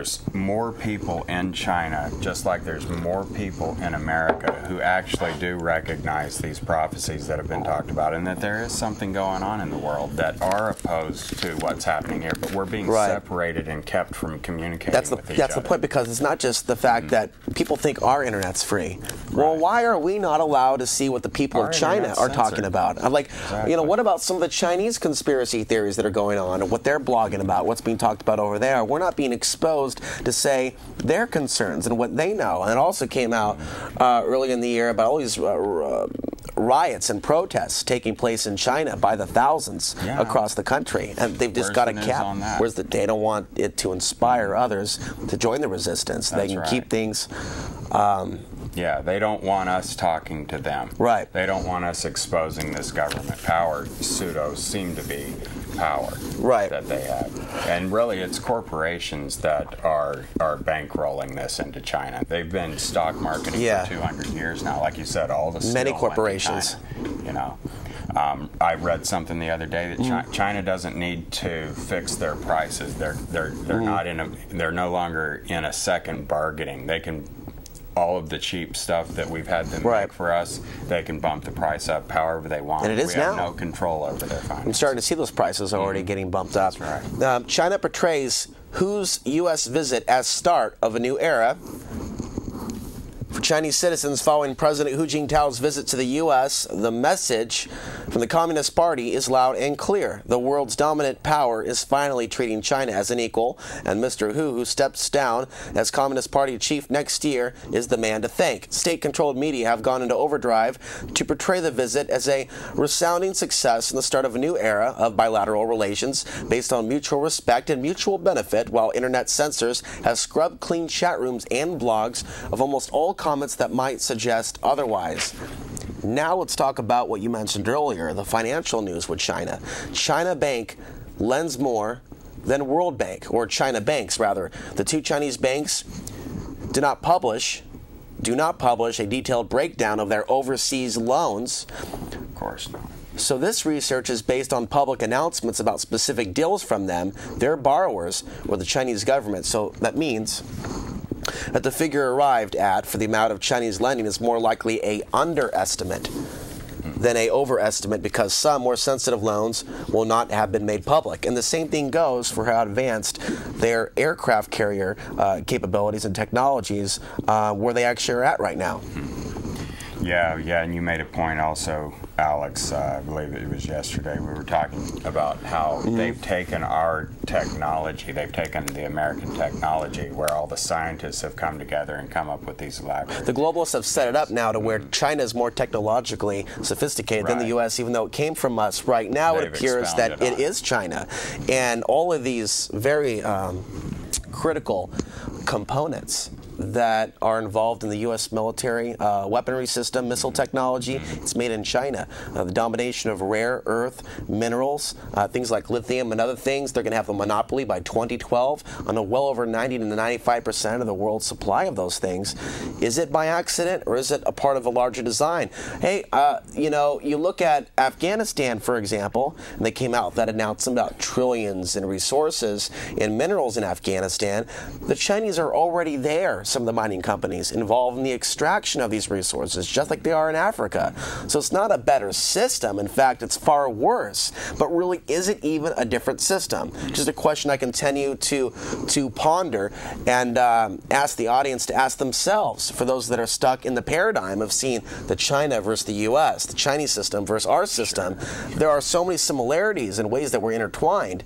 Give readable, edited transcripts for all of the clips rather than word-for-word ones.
There's more people in China, just like there's more people in America, who actually do recognize these prophecies that have been talked about, and that there is something going on in the world that are opposed to what's happening here, but we're being separated and kept from communicating with each other. That's the point, because it's not just the fact that people think our internet's free. Well, why are we not allowed to see what the people of China are talking about? I'm like, you know, what about some of the Chinese conspiracy theories that are going on, and what they're blogging about, what's being talked about over there? We're not being exposed to say their concerns and what they know. And it also came out early in the year about all these riots and protests taking place in China by the thousands across the country, and they've just got a cap. They don't want it to inspire others to join the resistance. They can keep things. Yeah, they don't want us talking to them. Right. They don't want us exposing this government power, pseudo seem to be power that they have. And really, it's corporations that are bankrolling this into China. They've been stock marketing for 200 years now. Like you said, all the many corporations. You know, I read something the other day that China doesn't need to fix their prices. They're not in they're no longer in a second bargaining. They can. All of the cheap stuff that we've had them make for us, they can bump the price up however they want. And it is we have no control over their finances. I'm starting to see those prices already getting bumped up. That's right. China portrays Hu's U.S. visit as start of a new era. For Chinese citizens following President Hu Jintao's visit to the U.S., the message from the Communist Party is loud and clear. The world's dominant power is finally treating China as an equal, and Mr. Hu, who steps down as Communist Party chief next year, is the man to thank. State-controlled media have gone into overdrive to portray the visit as a resounding success and the start of a new era of bilateral relations based on mutual respect and mutual benefit, while internet censors have scrubbed clean chat rooms and blogs of almost all comments that might suggest otherwise. Now let's talk about what you mentioned earlier, the financial news with China. China Bank lends more than World Bank, or China banks rather. The two Chinese banks do not publish a detailed breakdown of their overseas loans. Of course not. So this research is based on public announcements about specific deals from them, their borrowers, or the Chinese government. So that means that the figure arrived at for the amount of Chinese lending is more likely a underestimate than a overestimate, because some more sensitive loans will not have been made public. And the same thing goes for how advanced their aircraft carrier capabilities and technologies, where they actually are at right now. Yeah, and you made a point also, Alex, I believe it was yesterday, we were talking about how they've taken our technology, they've taken the American technology, where all the scientists have come together and come up with these elaborate... The globalists have set it up now to where China is more technologically sophisticated than the U.S., even though it came from us. Right now it appears that it is China. And all of these very critical components that are involved in the U.S. military weaponry system, missile technology, it's made in China. The domination of rare earth minerals, things like lithium and other things, they're going to have a monopoly by 2012 on well over 90 to 95% of the world's supply of those things. Is it by accident, or is it a part of a larger design? Hey, you know, you look at Afghanistan, for example, and they came out with that announcement about trillions in resources in minerals in Afghanistan. The Chinese are already there, some of the mining companies involved in the extraction of these resources, just like they are in Africa. So it's not a better system. In fact, it's far worse. But really, is it even a different system? Just a question I continue to ponder and ask the audience to ask themselves, for those that are stuck in the paradigm of seeing the China versus the U.S., the Chinese system versus our system. There are so many similarities in ways that we're intertwined.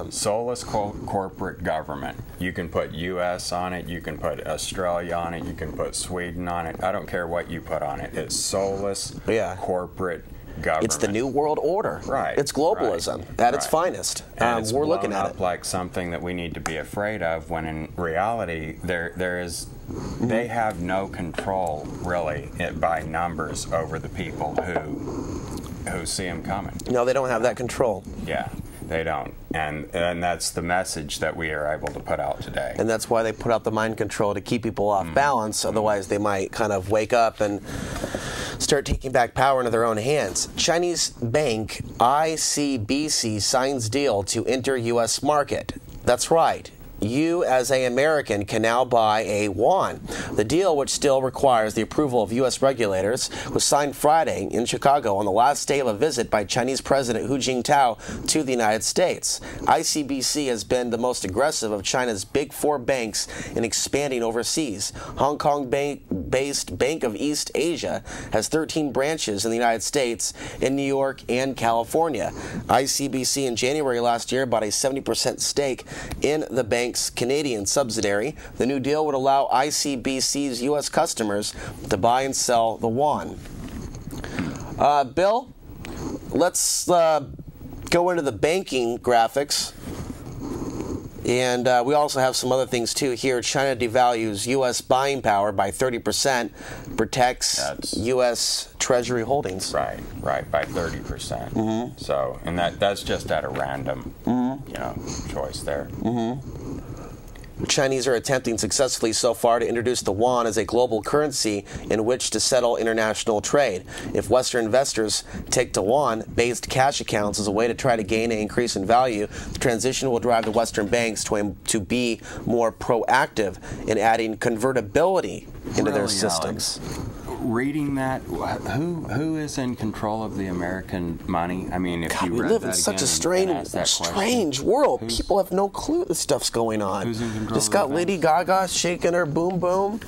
Soulless corporate government. You can put U.S. on it, you can put Australia on it, you can put Sweden on it. I don't care what you put on it. It's soulless corporate government. It's the new world order. Right. It's globalism at its finest. And it's we're looking at it like something that we need to be afraid of, when in reality there is they have no control really by numbers over the people who see them coming. No, they don't have that control. Yeah. They don't. And that's the message that we are able to put out today. And that's why they put out the mind control, to keep people off balance. Otherwise, they might kind of wake up and start taking back power into their own hands. Chinese bank ICBC signs deal to enter U.S. market. That's right. you as an American can now buy a yuan. The deal, which still requires the approval of U.S. regulators, was signed Friday in Chicago on the last day of a visit by Chinese President Hu Jintao to the United States. ICBC has been the most aggressive of China's big four banks in expanding overseas. Hong Kong-based Bank of East Asia has 13 branches in the United States, in New York and California. ICBC in January last year bought a 70% stake in the bank's Canadian subsidiary. The new deal would allow ICBC's U.S. customers to buy and sell the yuan. Bill, let's go into the banking graphics. And we also have some other things, too. Here, China devalues U.S. buying power by 30%, protects U.S. Treasury holdings. Right, by 30%. Mm-hmm. So, and that's just at a random, choice there. Mm-hmm. Chinese are attempting successfully so far to introduce the yuan as a global currency in which to settle international trade. If Western investors take to yuan-based cash accounts as a way to try to gain an increase in value, the transition will drive the Western banks to be more proactive in adding convertibility into their systems. Alex, reading that, who is in control of the American money? I mean, if we live in such a strange world. People have no clue this stuff's going on. Who's in control? Just got Lady Gaga shaking her boom boom.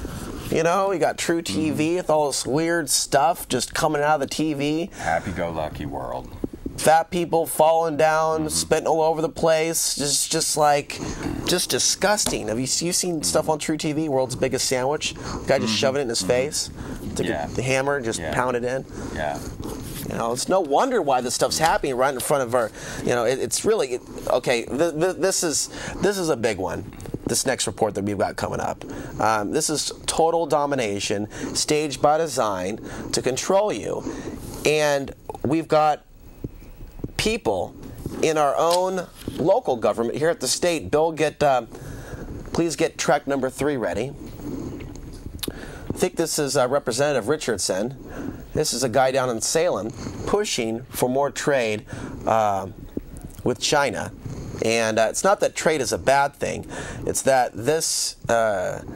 You know, you got True TV with all this weird stuff just coming out of the TV. Happy-go-lucky world. Fat people falling down, spitting all over the place, just disgusting. Have you seen stuff on True TV? World's biggest sandwich, guy just shoving it in his face, took the hammer, just pound it in. Yeah. You know, it's no wonder why this stuff's happening right in front of our. You know, it's really okay. This is a big one. This next report that we've got coming up. This is total domination, staged by design to control you, and we've got people in our own local government here at the state. Bill, please get track number 3 ready. I think this is Representative Richardson. This is a guy down in Salem pushing for more trade with China. And it's not that trade is a bad thing. It's that this...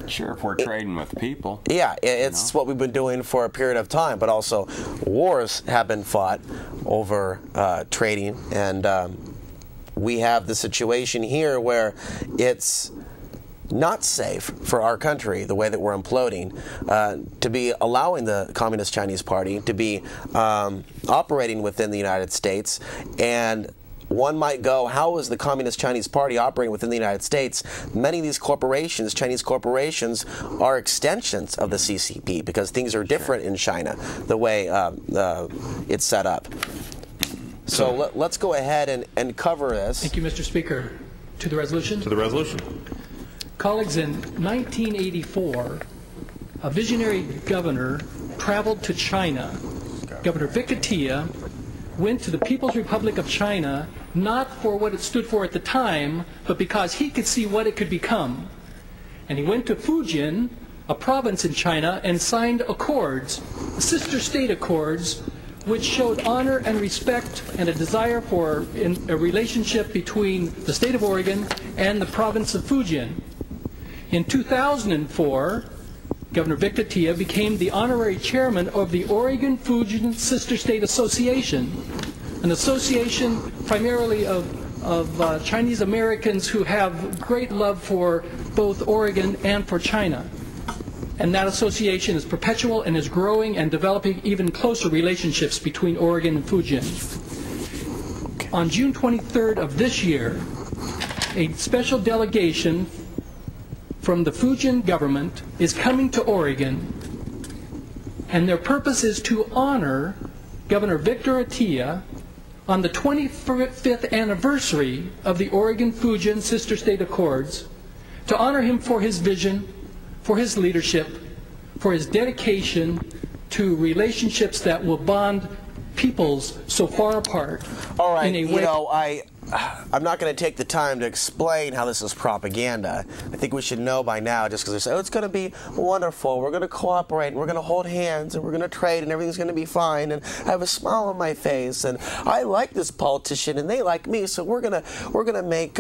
sure, if we're trading with people. Yeah, it's what we've been doing for a period of time. But also, wars have been fought over trading. And we have the situation here where it's not safe for our country, the way that we're imploding, to be allowing the Communist Chinese Party to be operating within the United States. And one might go, how is the Communist Chinese Party operating within the United States? Many of these corporations, Chinese corporations, are extensions of the CCP because things are different in China, the way it's set up. So let's go ahead and cover this. Thank you, Mr. Speaker. To the resolution? To the resolution. Colleagues, in 1984, a visionary governor traveled to China. Governor Victor Tia went to the People's Republic of China not for what it stood for at the time, but because he could see what it could become. And he went to Fujian, a province in China, and signed accords, sister state accords, which showed honor and respect and a desire for a relationship between the state of Oregon and the province of Fujian. In 2004, Governor Victor Tia became the honorary chairman of the Oregon-Fujian Sister State Association, an association primarily of Chinese Americans who have great love for both Oregon and for China. And that association is perpetual and is growing and developing even closer relationships between Oregon and Fujian. On June 23rd of this year, a special delegation from the Fujian government is coming to Oregon, and their purpose is to honor Governor Victor Tia on the 25th anniversary of the Oregon-Fujian Sister State Accords, to honor him for his vision, for his leadership, for his dedication to relationships that will bond peoples so far apart. All right, you know, I'm not going to take the time to explain how this is propaganda. I think we should know by now, just because they say, oh, it's going to be wonderful, we're going to cooperate, and we're going to hold hands, and we're going to trade, and everything's going to be fine, and I have a smile on my face, and I like this politician, and they like me, so we're going to make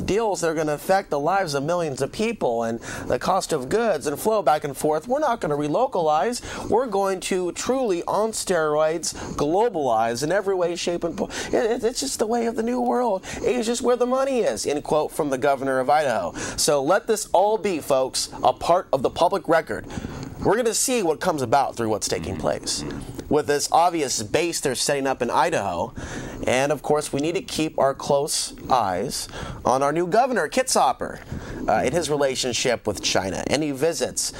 deals that are going to affect the lives of millions of people, and the cost of goods, and flow back and forth. We're not going to relocalize. We're going to truly, on steroids, globalize in every way, shape, and form. It's just the way of the new world. It's just where the money is, end quote from the governor of Idaho. So let this all be, folks, a part of the public record. We're going to see what comes about through what's taking place. With this obvious base they're setting up in Idaho, and of course we need to keep our close eyes on our new governor, Kitzhaber, in his relationship with China. Any visits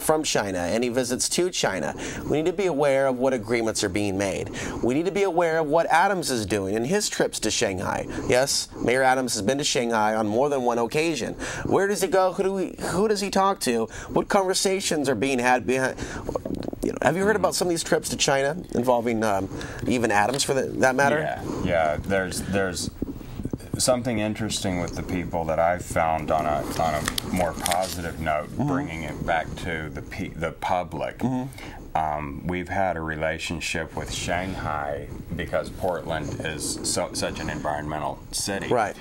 from China, any visits to China. We need to be aware of what agreements are being made. We need to be aware of what Adams is doing in his trips to Shanghai. Yes, Mayor Adams has been to Shanghai on more than one occasion. Where does he go? Who does he talk to? What conversations are being had behind? Have you heard about some of these trips to China involving even Adams, for that matter? Yeah. There's something interesting with the people that I've found on a more positive note, bringing it back to the public. We've had a relationship with Shanghai because Portland is such an environmental city. Right.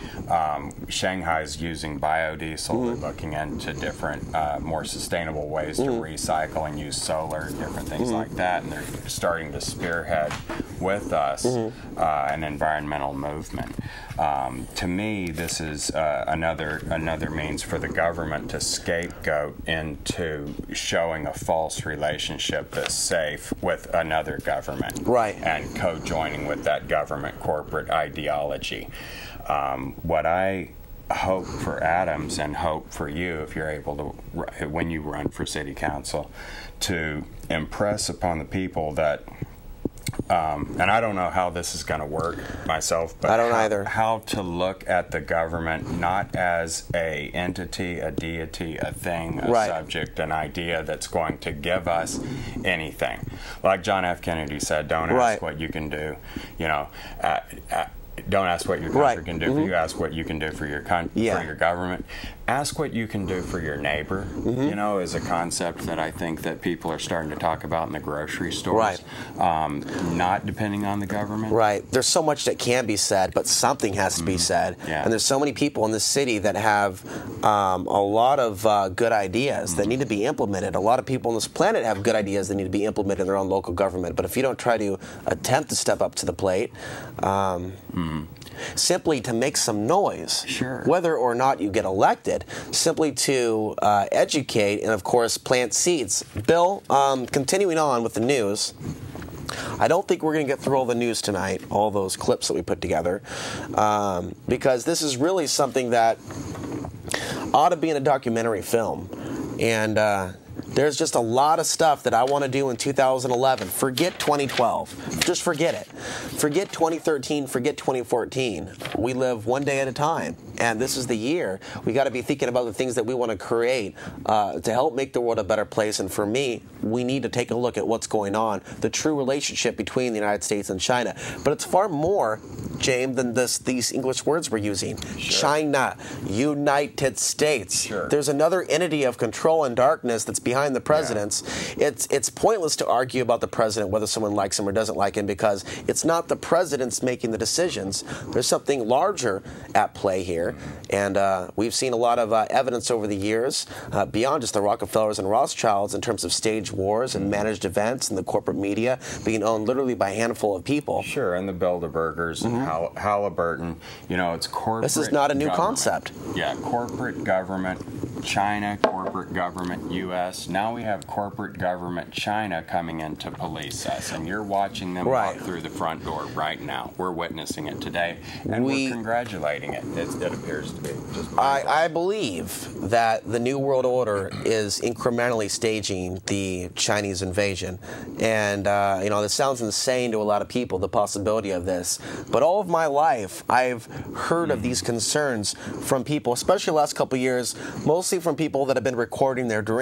Shanghai's using biodiesel. They're looking into different, more sustainable ways to recycle and use solar, different things like that. And they're starting to spearhead with us an environmental movement. To me, this is another means for the government to scapegoat into showing a false relationship that's safe with another government, right, and co-joining with that government corporate ideology. What I hope for Adams and hope for you, if you're able to, when you run for city council, to impress upon the people that and I don't know how this is going to work myself, but I don't either. How to look at the government not as a entity, a deity, a thing, a subject, an idea that's going to give us anything. Like John F. Kennedy said, don't ask what you can do. Don't ask what your country can do for you. Ask what you can do for your for your government. Ask what you can do for your neighbor. Is a concept that I think that people are starting to talk about in the grocery stores. Not depending on the government. Right. There's so much that can be said, but something has to be said. And there's so many people in this city that have a lot of good ideas that need to be implemented. A lot of people on this planet have good ideas that need to be implemented in their own local government. But if you don't try to attempt to step up to the plate, simply to make some noise, whether or not you get elected, simply to educate and, of course, plant seeds. Bill, continuing on with the news, I don't think we're going to get through all the news tonight, all those clips that we put together, because this is really something that ought to be in a documentary film. And there's just a lot of stuff that I want to do in 2011. Forget 2012. Just forget it. Forget 2013. Forget 2014. We live one day at a time. And this is the year. We got to be thinking about the things that we want to create to help make the world a better place. And for me, we need to take a look at what's going on, the true relationship between the United States and China. But it's far more, James, than these English words we're using. China, United States. There's another entity of control and darkness that's behind the presidents. It's pointless to argue about the president, whether someone likes him or doesn't like him, because it's not the presidents making the decisions. There's something larger at play here. And we've seen a lot of evidence over the years, beyond just the Rockefellers and Rothschilds, in terms of staged wars and managed events and the corporate media being owned literally by a handful of people. And the Bilderbergers and Halliburton. It's corporate. This is not a new concept. Corporate government, China, corporate government, U.S. Now we have corporate government China coming in to police us, and you're watching them walk through the front door right now. We're witnessing it today, and we're congratulating it. It appears to be. I believe that the New World Order is incrementally staging the Chinese invasion, and this sounds insane to a lot of people, the possibility of this. But all of my life, I've heard of these concerns from people, especially the last couple of years, mostly from people that have been recording their dreams.